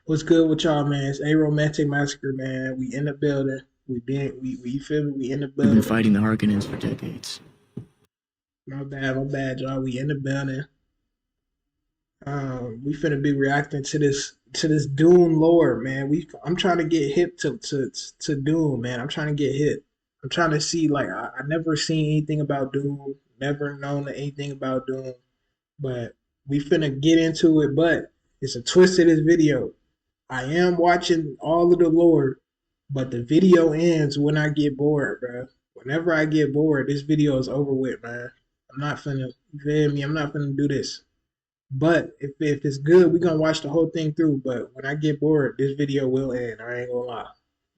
What's good with y'all, man? It's a romantic massacre, man. We in the building. We feel me? We in the We've been building. fighting the Harkonnens for decades. My bad, y'all. We in the building. We finna be reacting to this Dune lore, man. I'm trying to get hip to Dune, man. I'm trying to get hip. I'm trying to see like I never seen anything about Dune, never known anything about Dune, but we finna get into it. But it's a twist to this video. I am watching all of the lore, but the video ends when I get bored, bro. Whenever I get bored, this video is over with, man. I'm not finna, you feel me? I'm not finna do this. But if it's good, we gonna watch the whole thing through. But when I get bored, this video will end. I ain't gonna lie.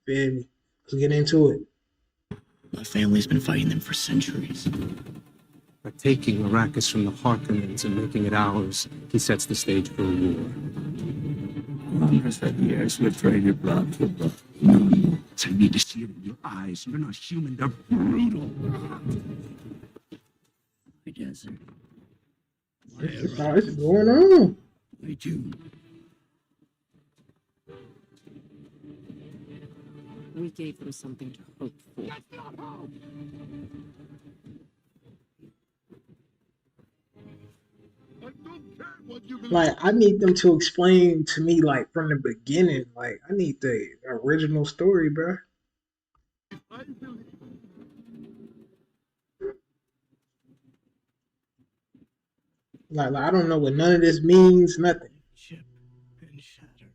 Feel me? Let's get into it. My family's been fighting them for centuries. By taking Arrakis from the Harkonnens and making it ours, he sets the stage for a war. Hundreds of years we traded blood for blood. No, I need to see it in your eyes. You're not human, they're brutal. I guess. What's going on? I do. We gave them something to hope for. That's not hope. I don't care what you believe. Like I need them to explain to me like from the beginning. Like I need the original story, bro. I believe. Like I don't know what none of this means. Nothing. Ship and shatter.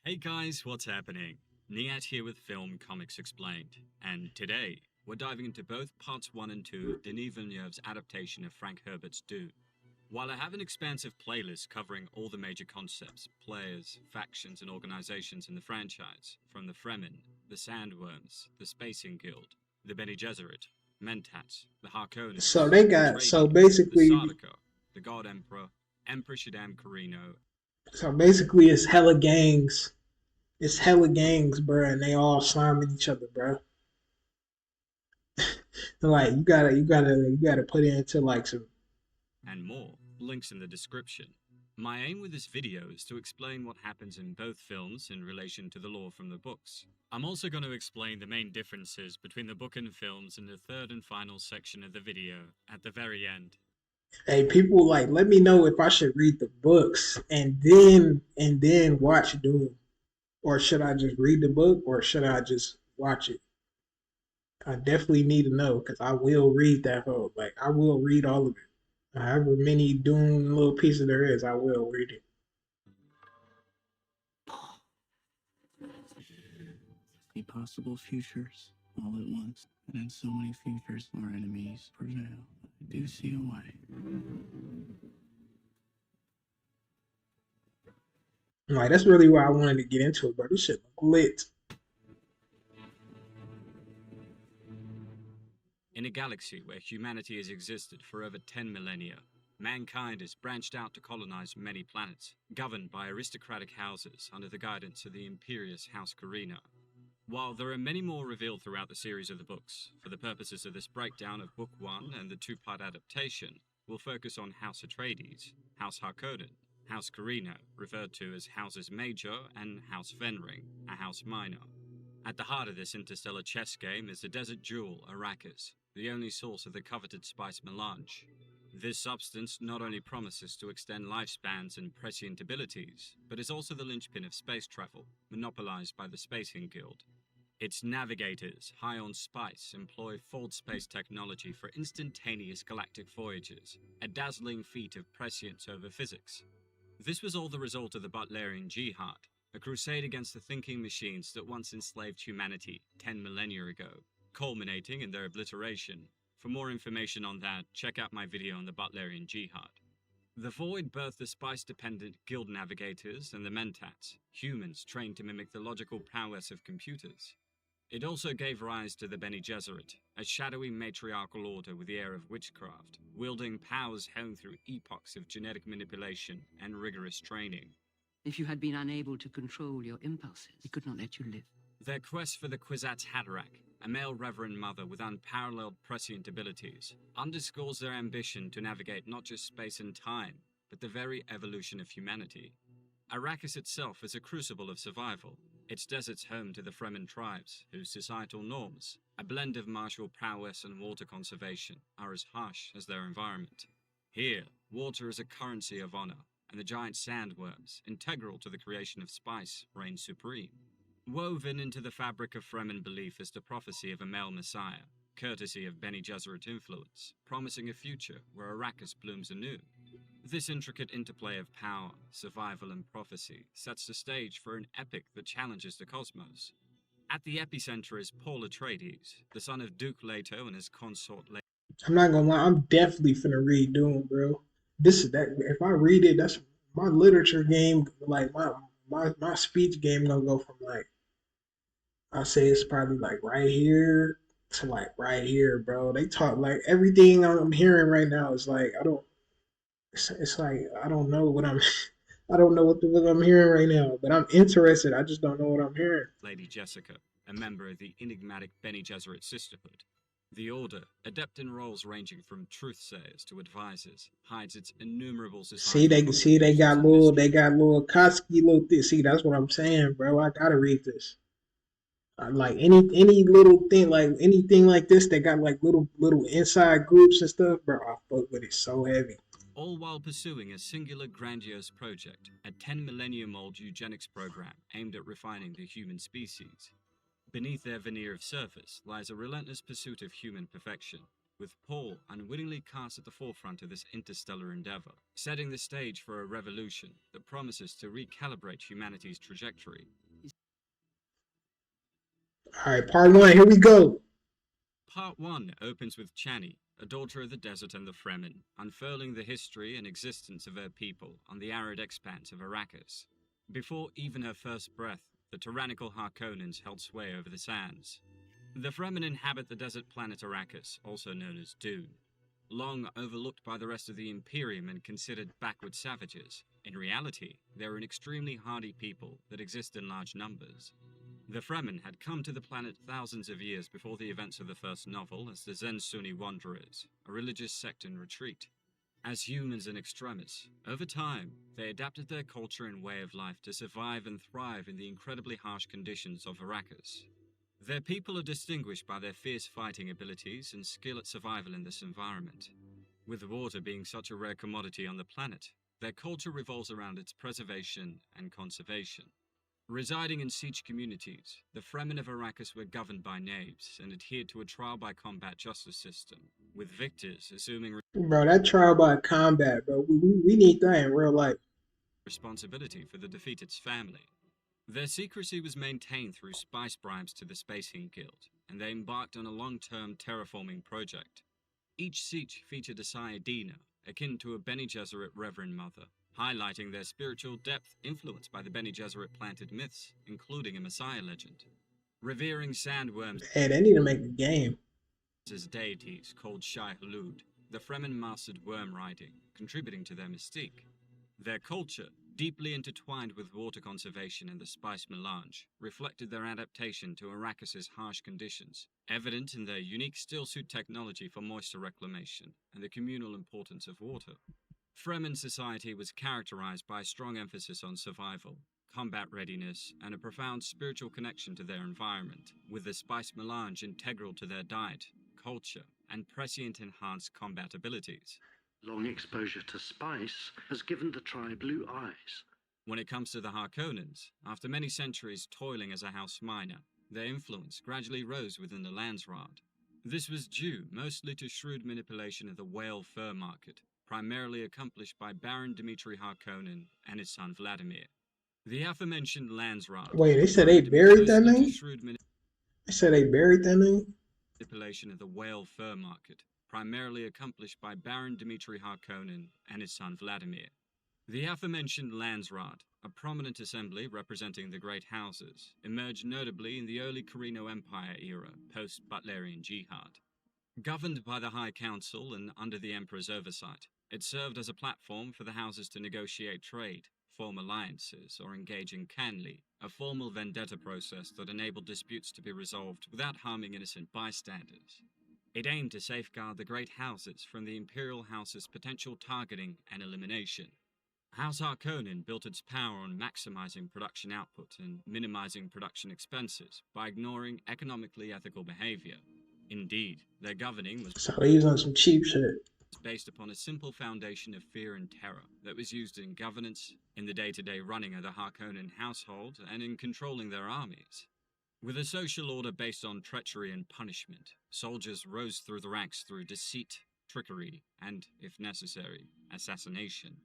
Hey guys, what's happening? Nihat here with Film Comics Explained, and today we're diving into both parts 1 and 2 of Denis Villeneuve's adaptation of Frank Herbert's Dune. While I have an expansive playlist covering all the major concepts, players, factions, and organizations in the franchise, from the Fremen, the Sandworms, the Spacing Guild, the Bene Gesserit, Mentats, the Harkonnens, So they got so basically the Sardaukar, the God Emperor, Emperor Shaddam Corrino. so basically it's hella gangs. It's hella gangs, bro, and they all sliming each other, bro. Like you gotta put it into like some And more. Links in the description. My aim with this video is to explain what happens in both films in relation to the lore from the books. I'm also going to explain the main differences between the book and films in the third and final section of the video, at the very end. hey people like let me know if I should read the books and then watch Doom. Or should I just read the book or should I just watch it? I definitely need to know because I will read that whole like I will read all of it. However many Doom little pieces there is, I will read it. See possible futures all at once, and in so many futures, our enemies prevail. I do see a way. Like that's really why I wanted to get into it, bro. This shit look lit. In a galaxy where humanity has existed for over 10 millennia, mankind has branched out to colonize many planets, governed by aristocratic houses under the guidance of the imperious House Corrino. While there are many more revealed throughout the series of the books, for the purposes of this breakdown of Book 1 and the two-part adaptation, we'll focus on House Atreides, House Harkonnen, House Corrino, referred to as Houses Major, and House Fenring, a House Minor. At the heart of this interstellar chess game is the desert jewel, Arrakis, the only source of the coveted spice melange. This substance not only promises to extend lifespans and prescient abilities, but is also the linchpin of space travel, monopolized by the Spacing Guild. Its navigators, high on spice, employ forward space technology for instantaneous galactic voyages, a dazzling feat of prescience over physics. This was all the result of the Butlerian Jihad, a crusade against the thinking machines that once enslaved humanity 10 millennia ago, culminating in their obliteration. For more information on that, check out my video on the Butlerian Jihad. The Void birthed the spice-dependent guild navigators and the Mentats, humans trained to mimic the logical prowess of computers. It also gave rise to the Bene Gesserit, a shadowy matriarchal order with the air of witchcraft, wielding powers honed through epochs of genetic manipulation and rigorous training. If you had been unable to control your impulses, we could not let you live. Their quest for the Kwisatz Haderach, a male Reverend Mother with unparalleled prescient abilities, underscores their ambition to navigate not just space and time, but the very evolution of humanity. Arrakis itself is a crucible of survival. Its desert's home to the Fremen tribes, whose societal norms, a blend of martial prowess and water conservation, are as harsh as their environment. Here, water is a currency of honor, and the giant sandworms, integral to the creation of spice, reign supreme. Woven into the fabric of Fremen belief is the prophecy of a male messiah, courtesy of Bene Gesserit influence, promising a future where Arrakis blooms anew. This intricate interplay of power, survival, and prophecy sets the stage for an epic that challenges the cosmos. At the epicenter is Paul Atreides, the son of Duke Leto and his consort Leto. I'm not gonna lie, I'm definitely finna read Dune, bro. This is that. If I read it, that's my literature game. Like my speech game gonna go from like I say it's probably like right here to like right here, bro. They talk like everything I'm hearing right now is like I don't. It's like I don't know what I'm. I don't know what the fuck I'm hearing right now, but I'm interested. I just don't know what I'm hearing. Lady Jessica, a member of the enigmatic Bene Gesserit Sisterhood. The Order, adept in roles ranging from truthsayers to advisors, hides its innumerable societal See they contributions got and mysteries. Kotsky little thing. See, that's what I'm saying, bro. I gotta read this. Like any little thing, like anything like this that got like little inside groups and stuff, bro. I fuck with it so heavy. All while pursuing a singular grandiose project, a 10 millennium-old eugenics program aimed at refining the human species. Beneath their veneer of surface lies a relentless pursuit of human perfection, with Paul unwittingly cast at the forefront of this interstellar endeavor, setting the stage for a revolution that promises to recalibrate humanity's trajectory. All right, part one. Here we go. Part 1 opens with Chani, a daughter of the desert and the Fremen, unfurling the history and existence of her people on the arid expanse of Arrakis. Before even her first breath, the tyrannical Harkonnens held sway over the sands. The Fremen inhabit the desert planet Arrakis, also known as Dune. Long overlooked by the rest of the Imperium and considered backward savages, in reality, they are an extremely hardy people that exist in large numbers. The Fremen had come to the planet thousands of years before the events of the first novel as the Zen Sunni Wanderers, a religious sect in retreat. As humans and extremists, over time, they adapted their culture and way of life to survive and thrive in the incredibly harsh conditions of Arrakis. Their people are distinguished by their fierce fighting abilities and skill at survival in this environment. With water being such a rare commodity on the planet, their culture revolves around its preservation and conservation. Residing in siege communities, the Fremen of Arrakis were governed by knaves and adhered to a trial-by-combat justice system, with victors assuming Bro, that trial by combat, bro. We need that in real life. responsibility for the defeated's family. Their secrecy was maintained through spice bribes to the Spacing Guild, and they embarked on a long-term terraforming project. Each siege featured a Sayadina, akin to a Bene Gesserit Reverend Mother, highlighting their spiritual depth influenced by the Bene Gesserit planted myths, including a Messiah legend. Revering sandworms Hey, they need to make a game. as deities called Shai Hulud, the Fremen mastered worm riding, contributing to their mystique. Their culture, deeply intertwined with water conservation and the spice melange, reflected their adaptation to Arrakis' harsh conditions, evident in their unique stillsuit technology for moisture reclamation and the communal importance of water. Fremen society was characterized by a strong emphasis on survival, combat readiness, and a profound spiritual connection to their environment, with the spice melange integral to their diet, culture, and prescient enhanced combat abilities. Long exposure to spice has given the tribe blue eyes. When it comes to the Harkonnens, after many centuries toiling as a house miner, their influence gradually rose within the Landsraad. This was due mostly to shrewd manipulation of the whale fur market, primarily accomplished by Baron Dmitry Harkonnen and his son Vladimir. The aforementioned Landsraad Wait, they said they buried that mostly to name? shrewd They said they buried that name? manipulation of the whale fur market, primarily accomplished by Baron Dmitry Harkonnen and his son Vladimir. The aforementioned Landsraad, a prominent assembly representing the great houses, emerged notably in the early Carino Empire era, post-Butlerian Jihad. Governed by the High Council and under the Emperor's oversight, it served as a platform for the houses to negotiate trade, form alliances, or engage in kanli, a formal vendetta process that enabled disputes to be resolved without harming innocent bystanders. It aimed to safeguard the great houses from the imperial house's potential targeting and elimination. House Harkonnen built its power on maximizing production output and minimizing production expenses by ignoring economically ethical behavior. Indeed, their governing was So he's on some cheap shit. based upon a simple foundation of fear and terror that was used in governance, in the day-to-day running of the Harkonnen household, and in controlling their armies. With a social order based on treachery and punishment, soldiers rose through the ranks through deceit, trickery, and, if necessary, assassination.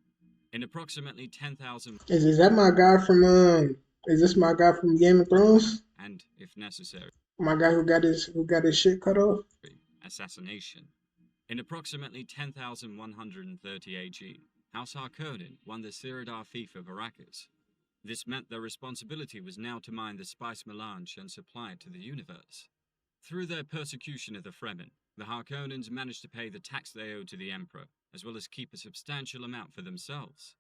In approximately 10,000... Is that my guy from is this my guy from Game of Thrones? And, if necessary... My guy who got his shit cut off? Assassination. In approximately 10,130 AG, House Harkonnen won the Siradar fief of Arrakis. This meant their responsibility was now to mine the spice melange and supply it to the universe. Through their persecution of the Fremen, the Harkonnens managed to pay the tax they owed to the Emperor, as well as keep a substantial amount for themselves.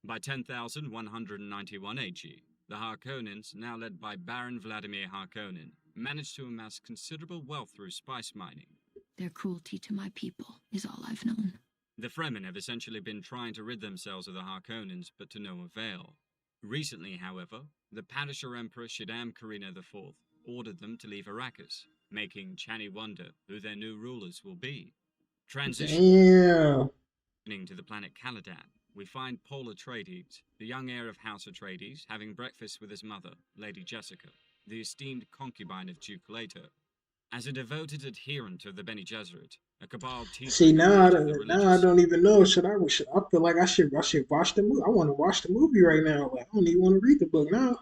By 10,191 AG, the Harkonnens, now led by Baron Vladimir Harkonnen, managed to amass considerable wealth through spice mining. Their cruelty to my people is all I've known. The Fremen have essentially been trying to rid themselves of the Harkonnens, but to no avail. Recently, however, the Padishah Emperor Shaddam Karina IV ordered them to leave Arrakis, making Chani wonder who their new rulers will be. Transitioning to the planet Caladan, we find Paul Atreides, the young heir of House Atreides, having breakfast with his mother, Lady Jessica, the esteemed concubine of Duke Leto. As a devoted adherent of the Bene Gesserit, a cabal teacher... See, now I don't even know. I feel like I should watch the movie. I want to watch the movie right now. Like, I don't even want to read the book now.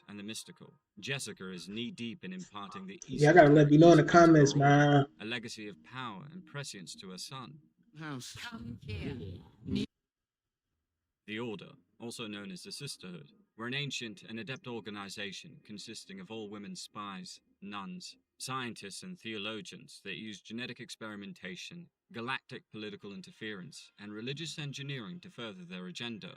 And the mystical. Jessica is knee-deep in imparting the Y'all gotta let me know in the comments, man. A legacy of power and prescience to her son. House. Come here. The Order, also known as the Sisterhood, were an ancient and adept organization consisting of all women spies, nuns, scientists and theologians that used genetic experimentation, galactic political interference, and religious engineering to further their agenda.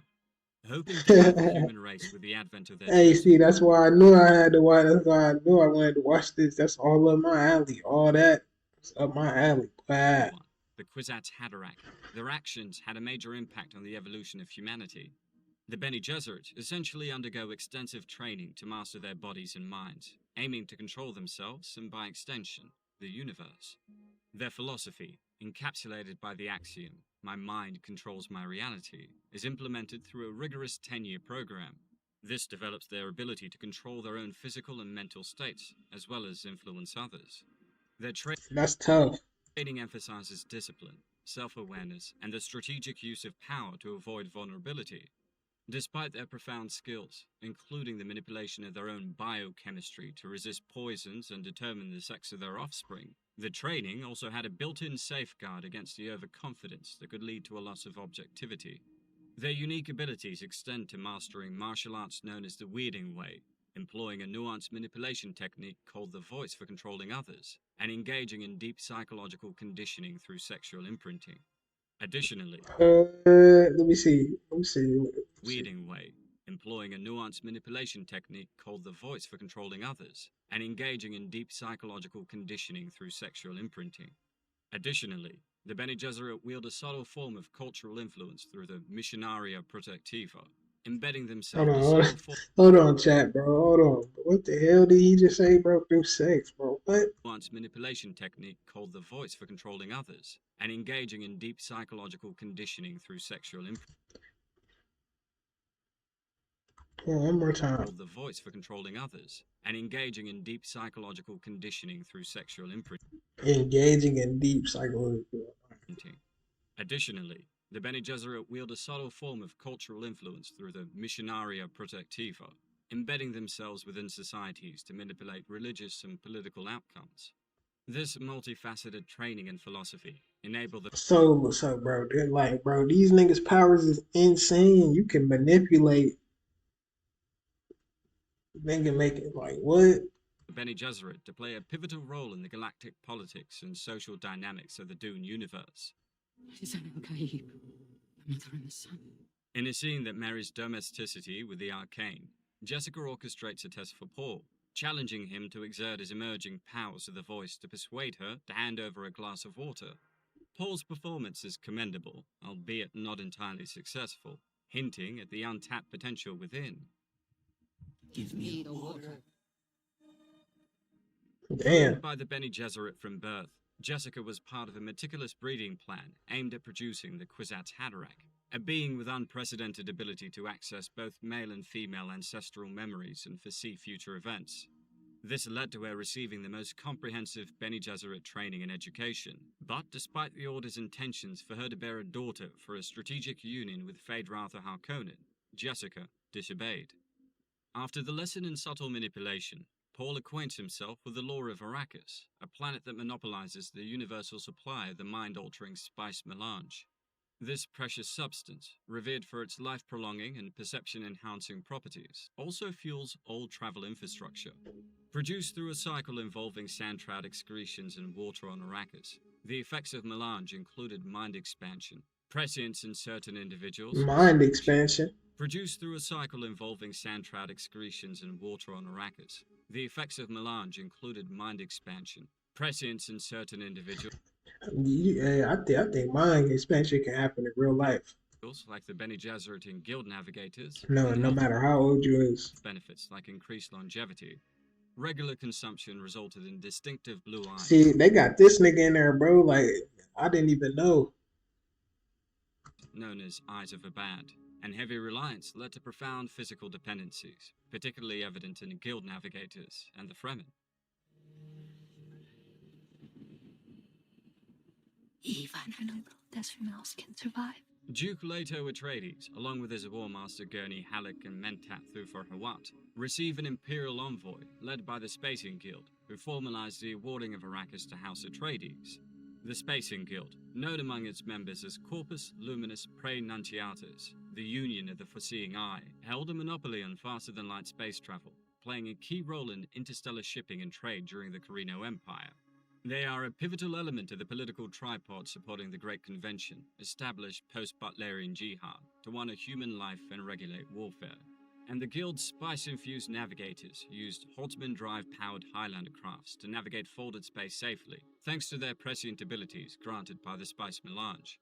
Hoping to unite the human race with the advent of their... Hey, see, that's why I knew I had to watch. That's why I knew I wanted to watch this. That's all up my alley. All that is up my alley. Wow. The Kwisatz Haderach. Their actions had a major impact on the evolution of humanity. The Bene Gesserit essentially undergo extensive training to master their bodies and minds, aiming to control themselves and, by extension, the universe. Their philosophy, encapsulated by the axiom, "My mind controls my reality," is implemented through a rigorous 10-year program. This develops their ability to control their own physical and mental states, as well as influence others. Their That's tough. training emphasizes discipline, self-awareness, and the strategic use of power to avoid vulnerability. Despite their profound skills, including the manipulation of their own biochemistry to resist poisons and determine the sex of their offspring, the training also had a built-in safeguard against the overconfidence that could lead to a loss of objectivity. Their unique abilities extend to mastering martial arts known as the Weirding Way, employing a nuanced manipulation technique called the voice for controlling others, and engaging in deep psychological conditioning through sexual imprinting. Additionally, let me see. Weirding Way, employing a nuanced manipulation technique called the voice for controlling others, and engaging in deep psychological conditioning through sexual imprinting. Additionally, the Bene Gesserit wield a subtle form of cultural influence through the Missionaria Protectiva, embedding themselves... Hold on, chat, bro. Hold on. What the hell did he just say, bro? Through sex, bro. What? Manipulation technique called the voice for controlling others, and engaging in deep psychological conditioning through sexual imprinting. One more time. Called the voice for controlling others, and engaging in deep psychological conditioning through sexual imprinting. Engaging in deep psychological. Additionally, the Bene Gesserit wield a subtle form of cultural influence through the Missionaria Protectiva, embedding themselves within societies to manipulate religious and political outcomes. This multifaceted training and philosophy enable the... So, bro, they're like, bro, these niggas' powers is insane. You can manipulate. They can make it like, what? The Bene Gesserit to play a pivotal role in the galactic politics and social dynamics of the Dune universe. It is an Al-Qaib, the mother and the son. In a scene that marries domesticity with the arcane, Jessica orchestrates a test for Paul, challenging him to exert his emerging powers of the voice to persuade her to hand over a glass of water. Paul's performance is commendable, albeit not entirely successful, hinting at the untapped potential within. Give me the water. Damn. Owned by the Bene Gesserit from birth, Jessica was part of a meticulous breeding plan aimed at producing the Kwisatz Haderach, a being with unprecedented ability to access both male and female ancestral memories and foresee future events. This led to her receiving the most comprehensive Bene Gesserit training and education, but despite the Order's intentions for her to bear a daughter for a strategic union with Feyd-Rautha Harkonnen, Jessica disobeyed. After the lesson in subtle manipulation, Paul acquaints himself with the lore of Arrakis, a planet that monopolizes the universal supply of the mind-altering spice melange. This precious substance, revered for its life-prolonging and perception-enhancing properties, also fuels all travel infrastructure. Produced through a cycle involving sand-trout excretions and water on Arrakis, the effects of melange included mind expansion, prescience in certain individuals, Mind expansion. Produced through a cycle involving sand-trout excretions and water on Arrakis, the effects of melange included mind expansion, prescience in certain individuals, I think mind expansion can happen in real life. like the Bene Gesserit and Guild Navigators, No and matter how old you is. benefits like increased longevity. Regular consumption resulted in distinctive blue eyes. See, they got this nigga in there, bro. Like, I didn't even know. Known as Eyes of a Bad, and heavy reliance led to profound physical dependencies, particularly evident in Guild Navigators and the Fremen. Even a noble desert mouse can survive. Duke Leto Atreides, along with his War Master Gurney Halleck and Mentat Thufir Hawat, receive an Imperial envoy led by the Spacing Guild, who formalized the awarding of Arrakis to House Atreides. The Spacing Guild, known among its members as Corpus Luminus Praenuntiatus, the Union of the Foreseeing Eye, held a monopoly on faster-than-light space travel, playing a key role in interstellar shipping and trade during the Carino Empire. They are a pivotal element of the political tripod supporting the Great Convention, established post-Butlerian Jihad, to honor human life and regulate warfare. And the Guild's spice-infused navigators used Holtzman-drive-powered Highlander crafts to navigate folded space safely, thanks to their prescient abilities granted by the spice melange.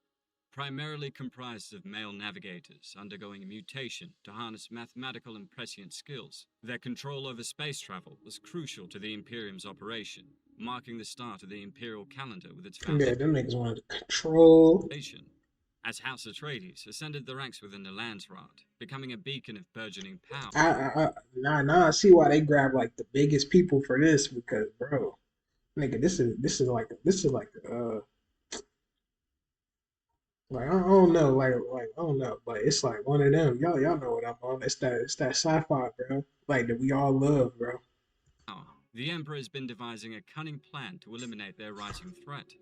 Primarily comprised of male navigators undergoing a mutation to harness mathematical and prescient skills, their control over space travel was crucial to the Imperium's operation, marking the start of the Imperial calendar with its Yeah, them niggas wanted to control. As House Atreides ascended the ranks within the Landsraad, becoming a beacon of burgeoning power. Now I see why they grab like the biggest people for this, because bro, nigga, this is like like I don't know, like I don't know, but it's like one of them. Y'all know what I'm on. It's that sci-fi, bro. Like that we all love, bro. The Emperor has been devising a cunning plan to eliminate their rising threat.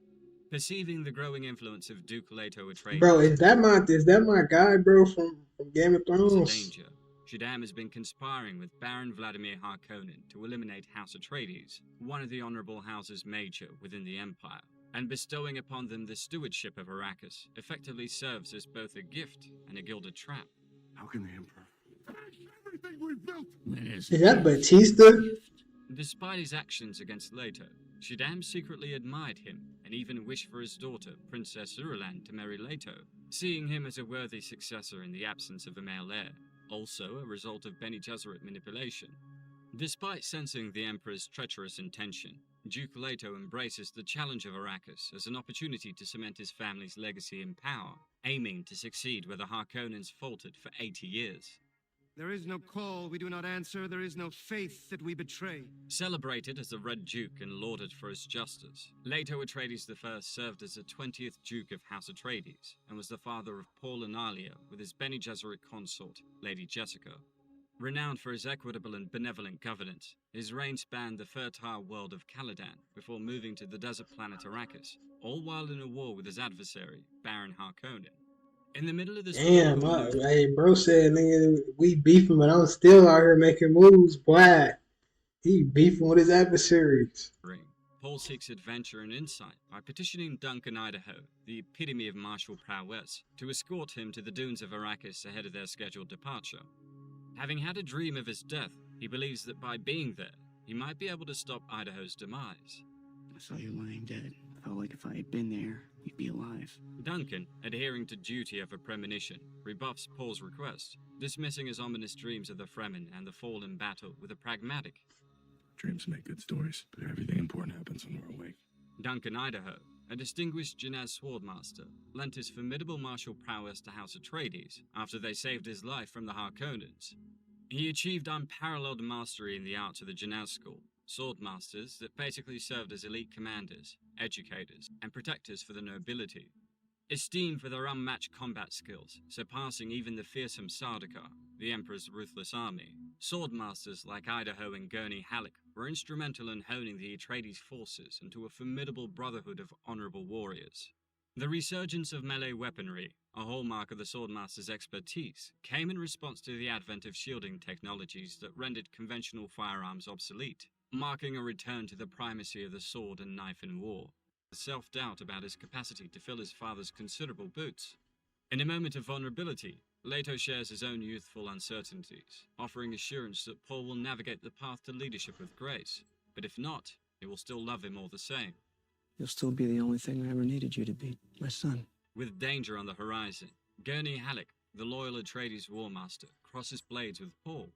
Perceiving the growing influence of Duke Leto Atreides, bro, is that my guy, bro, from Game of Thrones? Danger. Shaddam has been conspiring with Baron Vladimir Harkonnen to eliminate House Atreides, one of the honorable houses major within the Empire, and bestowing upon them the stewardship of Arrakis effectively serves as both a gift and a gilded trap. How can the Emperor everything we've built? Is that Batista? Despite his actions against Leto, Shaddam secretly admired him and even wished for his daughter, Princess Irulan, to marry Leto, seeing him as a worthy successor in the absence of a male heir, also a result of Bene Gesserit manipulation. Despite sensing the Emperor's treacherous intention, Duke Leto embraces the challenge of Arrakis as an opportunity to cement his family's legacy and power, aiming to succeed where the Harkonnens faltered for 80 years. There is no call we do not answer. There is no faith that we betray. Celebrated as the Red Duke and lauded for his justice, Leto Atreides I served as the 20th Duke of House Atreides and was the father of Paul and Alia with his Bene Gesserit consort, Lady Jessica. Renowned for his equitable and benevolent governance, his reign spanned the fertile world of Caladan before moving to the desert planet Arrakis, all while in a war with his adversary, Baron Harkonnen. In the middle of this damn, hey, bro said, nigga, we beefing, but I'm still out here making moves. Boy, he beefing with his adversaries. Paul seeks adventure and insight by petitioning Duncan Idaho, the epitome of martial prowess, to escort him to the dunes of Arrakis ahead of their scheduled departure. Having had a dream of his death, he believes that by being there, he might be able to stop Idaho's demise. I saw you lying dead. I felt like if I had been there, you'd be alive. Duncan, adhering to duty of a premonition, rebuffs Paul's request, dismissing his ominous dreams of the Fremen and the fall in battle with a pragmatic. Dreams make good stories, but everything important happens when we're awake. Duncan Idaho, a distinguished Janaz swordmaster, lent his formidable martial prowess to House Atreides after they saved his life from the Harkonnens. He achieved unparalleled mastery in the arts of the Janaz school, swordmasters that basically served as elite commanders, educators, and protectors for the nobility. Esteemed for their unmatched combat skills, surpassing even the fearsome Sardaukar, the Emperor's ruthless army, swordmasters like Idaho and Gurney Halleck were instrumental in honing the Atreides forces into a formidable brotherhood of honorable warriors. The resurgence of melee weaponry, a hallmark of the swordmaster's expertise, came in response to the advent of shielding technologies that rendered conventional firearms obsolete, marking a return to the primacy of the sword and knife in war. Self-doubt about his capacity to fill his father's considerable boots. In a moment of vulnerability, Leto shares his own youthful uncertainties, offering assurance that Paul will navigate the path to leadership with grace, but if not, he will still love him all the same. You'll still be the only thing I ever needed you to be, my son. With danger on the horizon, Gurney Halleck, the loyal Atreides warmaster, crosses blades with Paul.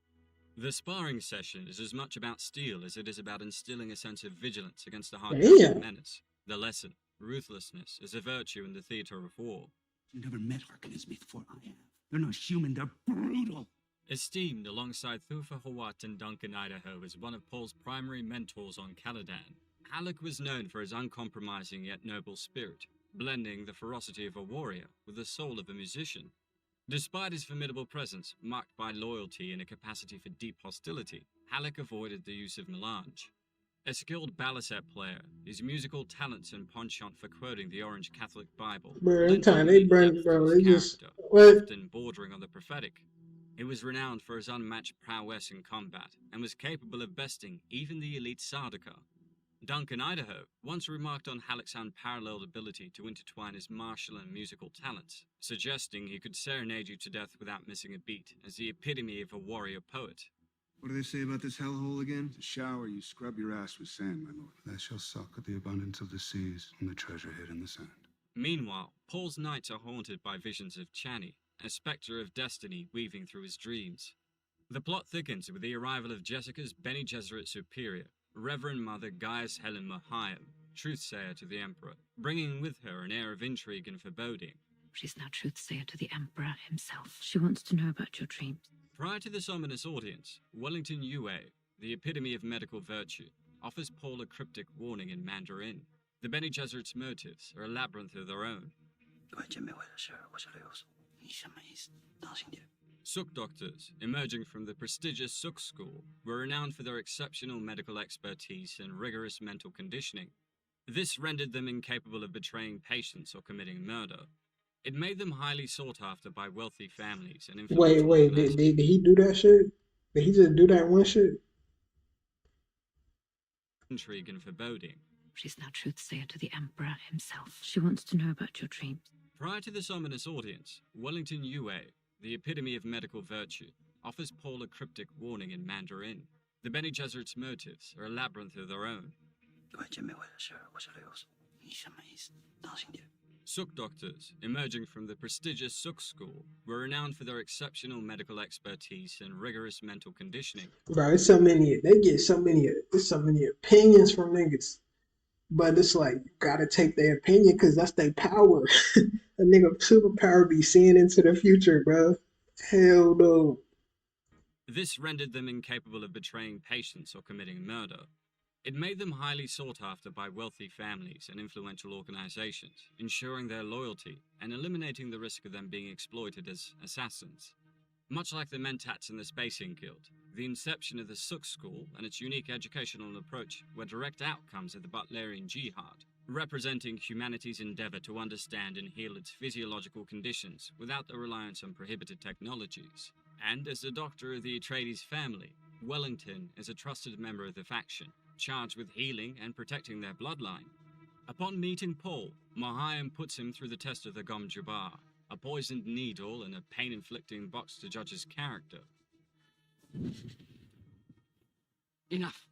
The sparring session is as much about steel as it is about instilling a sense of vigilance against the Harkonnen menace. The lesson, ruthlessness, is a virtue in the theater of war. You've never met Harkonnens before. I have. They're not human, they're brutal. Esteemed alongside Thufir Hawat and Duncan Idaho as one of Paul's primary mentors on Caladan, Halleck was known for his uncompromising yet noble spirit, blending the ferocity of a warrior with the soul of a musician. Despite his formidable presence, marked by loyalty and a capacity for deep hostility, Halleck avoided the use of melange. A skilled balisette player, his musical talents and penchant for quoting the Orange Catholic Bible lent unique depth to his character, often bordering on the prophetic. He was renowned for his unmatched prowess in combat, and was capable of besting even the elite Sardaukar. Duncan Idaho once remarked on Halleck's unparalleled ability to intertwine his martial and musical talents, suggesting he could serenade you to death without missing a beat, as the epitome of a warrior poet. What do they say about this hellhole again? To shower, you scrub your ass with sand, my lord. They shall suck at the abundance of the seas and the treasure hid in the sand. Meanwhile, Paul's nights are haunted by visions of Chani, a spectre of destiny weaving through his dreams. The plot thickens with the arrival of Jessica's Bene Gesserit superior, Reverend Mother Gaius Helen Mahayam, truthsayer to the Emperor, bringing with her an air of intrigue and foreboding. She's now truthsayer to the Emperor himself. She wants to know about your dreams. Prior to this ominous audience, Wellington Yue, the epitome of medical virtue, offers Paul a cryptic warning in Mandarin. The Bene Gesserit's motives are a labyrinth of their own. Suk doctors, emerging from the prestigious Suk school, were renowned for their exceptional medical expertise and rigorous mental conditioning. This rendered them incapable of betraying patients or committing murder. It made them highly sought after by wealthy families and influential Wait, did he do that shit? Did he just do that one shit? Intrigue and foreboding. She's now truthsayer to the Emperor himself. She wants to know about your dreams. Prior to this ominous audience, Wellington Yue, the epitome of medical virtue, offers Paul a cryptic warning in Mandarin. The Bene Gesserit's motives are a labyrinth of their own. Suk doctors, emerging from the prestigious Suk school, were renowned for their exceptional medical expertise and rigorous mental conditioning. Bro, there's so many opinions from niggas. But it's like, you gotta take their opinion because that's their power. A nigga superpower be seeing into the future, bro. Hell no. This rendered them incapable of betraying patients or committing murder. It made them highly sought after by wealthy families and influential organizations, ensuring their loyalty and eliminating the risk of them being exploited as assassins. Much like the Mentats and the Spacing Guild, the inception of the Suk School and its unique educational approach were direct outcomes of the Butlerian Jihad, representing humanity's endeavor to understand and heal its physiological conditions without the reliance on prohibited technologies. And as the doctor of the Atreides family, Wellington is a trusted member of the faction, charged with healing and protecting their bloodline. Upon meeting Paul, Mahayam puts him through the test of the Gom Jabbar, a poisoned needle and a pain-inflicting box to judge his character. Enough.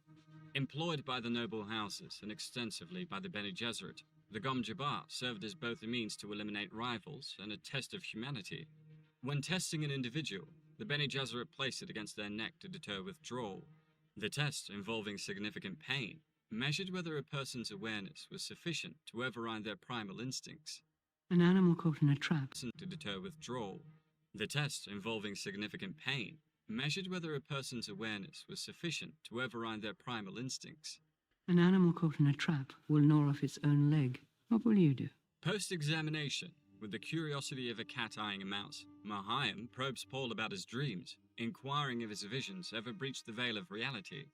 Employed by the noble houses and extensively by the Bene Gesserit, the Gom Jabbar served as both a means to eliminate rivals and a test of humanity. When testing an individual, the Bene Gesserit placed it against their neck to deter withdrawal. The test, involving significant pain, measured whether a person's awareness was sufficient to override their primal instincts. An animal caught in a trap. To deter withdrawal. The test, involving significant pain, measured whether a person's awareness was sufficient to override their primal instincts. An animal caught in a trap will gnaw off its own leg. What will you do? Post-examination, with the curiosity of a cat eyeing a mouse, Mahayam probes Paul about his dreams, inquiring if his visions ever breached the veil of reality.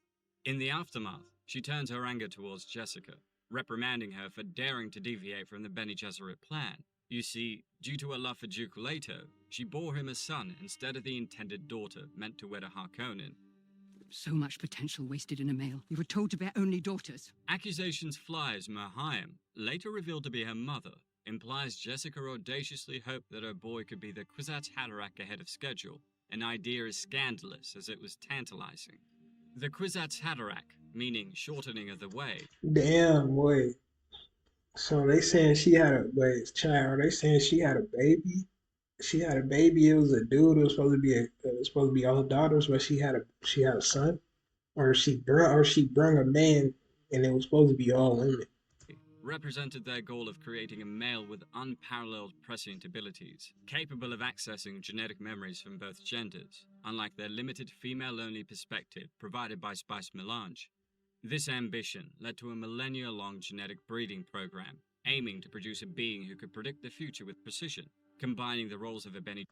In the aftermath, she turns her anger towards Jessica, reprimanding her for daring to deviate from the Bene Gesserit plan. You see, due to her love for Duke Leto, she bore him a son instead of the intended daughter meant to wed a Harkonnen. So much potential wasted in a male. You were told to bear only daughters. Accusations fly as Mahayam, later revealed to be her mother, implies Jessica audaciously hoped that her boy could be the Kwisatz Haderach ahead of schedule, an idea as scandalous as it was tantalizing. The Kwisatz Haderach, meaning shortening of the way. Damn, wait. So they saying she had a child. They saying she had a baby. She had a baby. It was a dude. It was supposed to be all daughters, but she had a son, or she brung a man, and it was supposed to be all women. Represented their goal of creating a male with unparalleled prescient abilities, capable of accessing genetic memories from both genders, unlike their limited female-only perspective provided by Spice Melange. This ambition led to a millennia-long genetic breeding program, aiming to produce a being who could predict the future with precision, combining the roles of a Bene.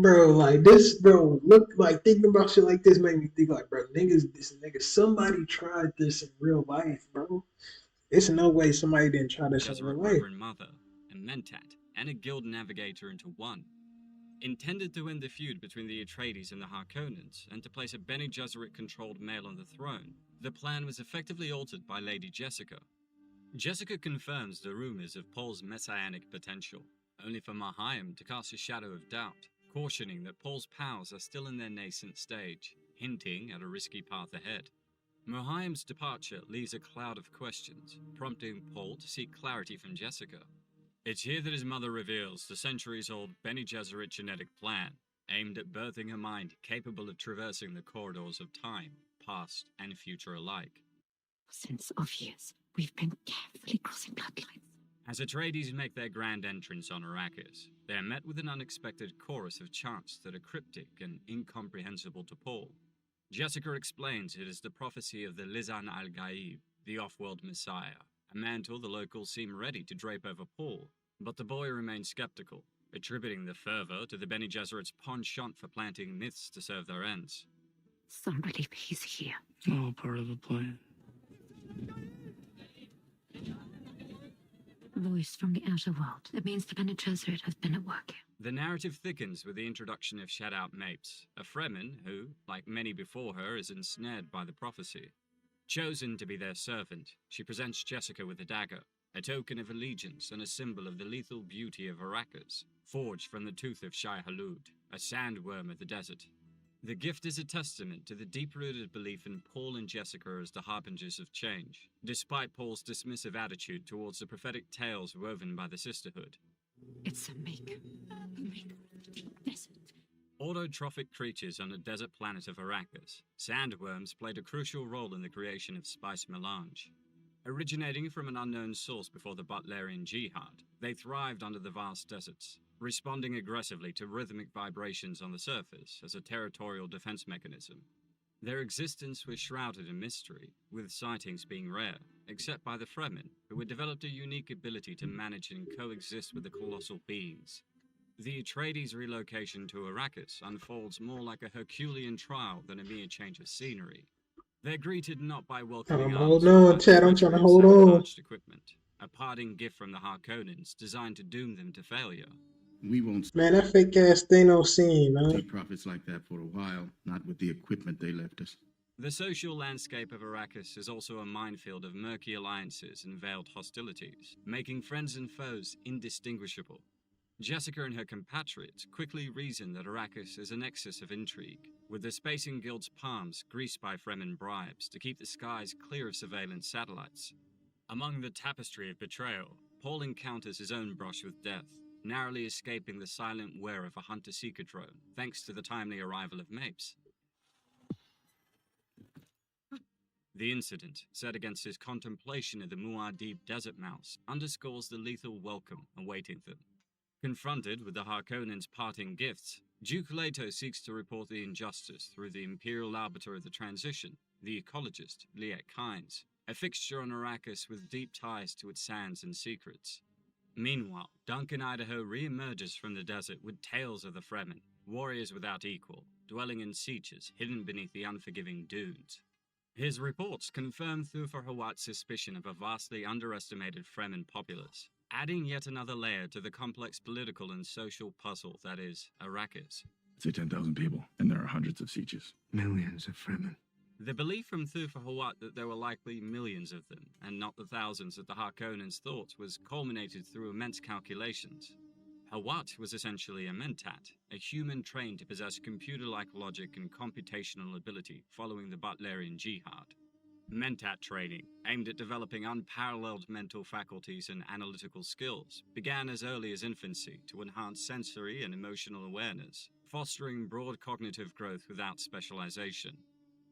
Bro, like this, bro, look, like thinking about shit like this made me think like, bro, somebody tried this in real life, bro. It's no way somebody didn't try this in real life. Reverend Mother, a Mentat, and a Guild Navigator into one. Intended to end the feud between the Atreides and the Harkonnens, and to place a Bene Gesserit-controlled male on the throne, the plan was effectively altered by Lady Jessica. Jessica confirms the rumors of Paul's messianic potential, only for Mahayam to cast a shadow of doubt, cautioning that Paul's powers are still in their nascent stage, hinting at a risky path ahead. Mahayam's departure leaves a cloud of questions, prompting Paul to seek clarity from Jessica. It's here that his mother reveals the centuries-old Bene Gesserit genetic plan, aimed at birthing a mind capable of traversing the corridors of time, past and future alike. Since of years, we've been carefully crossing bloodlines. As Atreides make their grand entrance on Arrakis, they are met with an unexpected chorus of chants that are cryptic and incomprehensible to Paul. Jessica explains it is the prophecy of the Lisan al-Gaib, the off-world messiah, a mantle the locals seem ready to drape over Paul, but the boy remains skeptical, attributing the fervor to the Bene Gesserit's penchant for planting myths to serve their ends. Somebody is here. All part of the plan. Voice from the outer world. It means the Bene Gesserit has been at work here. The narrative thickens with the introduction of Shadout Mapes, a Fremen who, like many before her, is ensnared by the prophecy. Chosen to be their servant, she presents Jessica with a dagger, a token of allegiance and a symbol of the lethal beauty of Arrakis, forged from the tooth of Shai Hulud, a sandworm of the desert. The gift is a testament to the deep-rooted belief in Paul and Jessica as the harbingers of change, despite Paul's dismissive attitude towards the prophetic tales woven by the sisterhood. It's a maker of the deep desert. Autotrophic creatures on the desert planet of Arrakis, sandworms played a crucial role in the creation of Spice Melange. Originating from an unknown source before the Butlerian Jihad, they thrived under the vast deserts, responding aggressively to rhythmic vibrations on the surface as a territorial defense mechanism. Their existence was shrouded in mystery, with sightings being rare, except by the Fremen, who had developed a unique ability to manage and coexist with the colossal beings. The Atreides' relocation to Arrakis unfolds more like a Herculean trial than a mere change of scenery. They're greeted not by welcoming arms, Hold on, but Chad. I'm trying to hold on. sabotaged equipment, a parting gift from the Harkonnens designed to doom them to failure. We won't Man, that fake ass Thanos scene, man. see profits like that for a while, not with the equipment they left us. The social landscape of Arrakis is also a minefield of murky alliances and veiled hostilities, making friends and foes indistinguishable. Jessica and her compatriots quickly reason that Arrakis is a nexus of intrigue, with the Spacing Guild's palms greased by Fremen bribes to keep the skies clear of surveillance satellites. Among the tapestry of betrayal, Paul encounters his own brush with death, narrowly escaping the silent wear of a hunter-seeker drone, thanks to the timely arrival of Mapes. The incident, set against his contemplation of the Muad'Dib desert mouse, underscores the lethal welcome awaiting them. Confronted with the Harkonnens' parting gifts, Duke Leto seeks to report the injustice through the Imperial Arbiter of the Transition, the ecologist, Liet Kynes, a fixture on Arrakis with deep ties to its sands and secrets. Meanwhile, Duncan Idaho re-emerges from the desert with tales of the Fremen, warriors without equal, dwelling in sieges hidden beneath the unforgiving dunes. His reports confirm Thufir Hawat's suspicion of a vastly underestimated Fremen populace, adding yet another layer to the complex political and social puzzle that is Arrakis. Say 10,000 people, and there are hundreds of sieges. Millions of Fremen. The belief from Thufir Hawat that there were likely millions of them, and not the thousands that the Harkonnens thought, was culminated through immense calculations. Hawat was essentially a mentat, a human trained to possess computer-like logic and computational ability following the Butlerian Jihad. Mentat training, aimed at developing unparalleled mental faculties and analytical skills, began as early as infancy to enhance sensory and emotional awareness, fostering broad cognitive growth without specialization.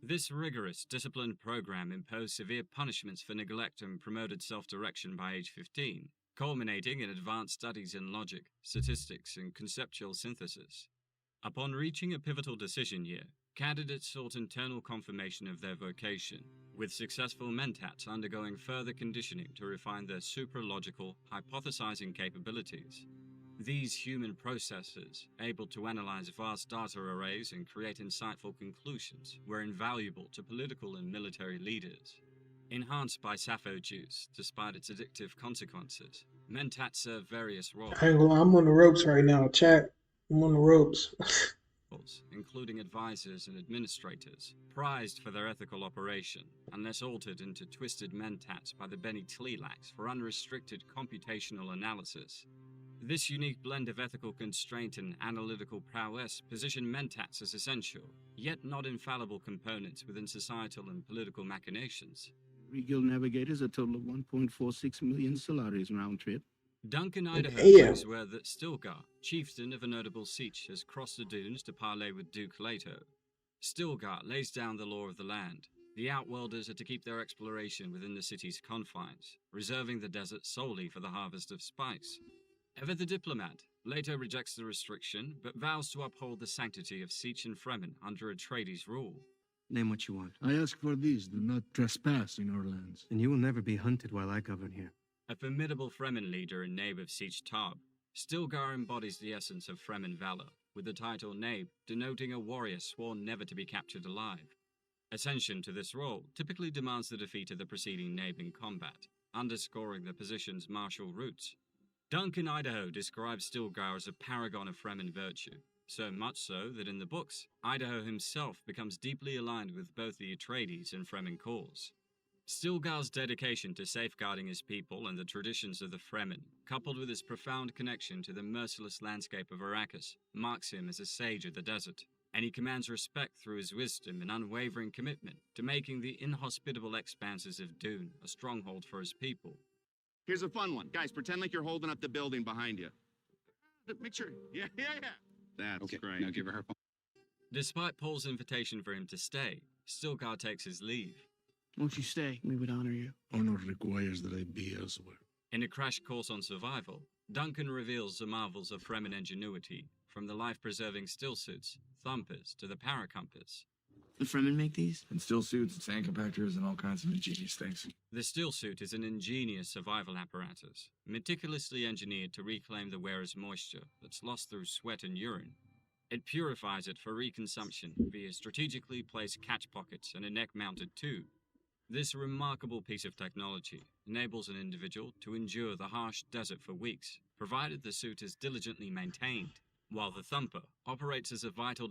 This rigorous, disciplined program imposed severe punishments for neglect and promoted self-direction by age 15, culminating in advanced studies in logic, statistics, and conceptual synthesis. Upon reaching a pivotal decision year, candidates sought internal confirmation of their vocation, with successful mentats undergoing further conditioning to refine their supralogical, hypothesizing capabilities. These human processors, able to analyze vast data arrays and create insightful conclusions, were invaluable to political and military leaders. Enhanced by sappho juice, despite its addictive consequences, mentats serve various roles. I ain't gonna lie, I'm on the ropes right now, chat. I'm on the ropes. Including advisors and administrators, prized for their ethical operation, unless altered into twisted mentats by the Bene Tleilax for unrestricted computational analysis. This unique blend of ethical constraint and analytical prowess position mentats as essential, yet not infallible components within societal and political machinations. Regal Navigators a total of 1.46 million Solaris round trip. Duncan Idaho Yeah. is aware that Stilgar, chieftain of a notable siege, has crossed the dunes to parley with Duke Leto. Stilgar lays down the law of the land. The Outworlders are to keep their exploration within the city's confines, reserving the desert solely for the harvest of spice. Ever the diplomat, Leto rejects the restriction, but vows to uphold the sanctity of Siege and Fremen under Atreides' rule. Name what you want, I ask for these, do not trespass in our lands. and you will never be hunted while I govern here. A formidable Fremen leader and Nabe of Siege Tarb, Stilgar embodies the essence of Fremen valor, with the title Nabe denoting a warrior sworn never to be captured alive. Ascension to this role typically demands the defeat of the preceding Nabe in combat, underscoring the position's martial roots. Duncan Idaho describes Stilgar as a paragon of Fremen virtue, so much so that in the books, Idaho himself becomes deeply aligned with both the Atreides and Fremen cause. Stilgar's dedication to safeguarding his people and the traditions of the Fremen, coupled with his profound connection to the merciless landscape of Arrakis, marks him as a sage of the desert, and he commands respect through his wisdom and unwavering commitment to making the inhospitable expanses of Dune a stronghold for his people. Here's a fun one. Guys, pretend like you're holding up the building behind you. Make sure. Yeah. That's Okay, great. now give her her phone. Despite Paul's invitation for him to stay, Stilgar takes his leave. Won't you stay? We would honor you. Honor requires that I be elsewhere. In a crash course on survival, Duncan reveals the marvels of Fremen ingenuity, from the life-preserving stillsuits, thumpers, to the paracompass. The Fremen make these? And still suits, and sand compactors, and all kinds of ingenious things. The stillsuit is an ingenious survival apparatus, meticulously engineered to reclaim the wearer's moisture that's lost through sweat and urine. It purifies it for reconsumption via strategically placed catch pockets and a neck-mounted tube. This remarkable piece of technology enables an individual to endure the harsh desert for weeks, provided the suit is diligently maintained, while the thumper operates as a vital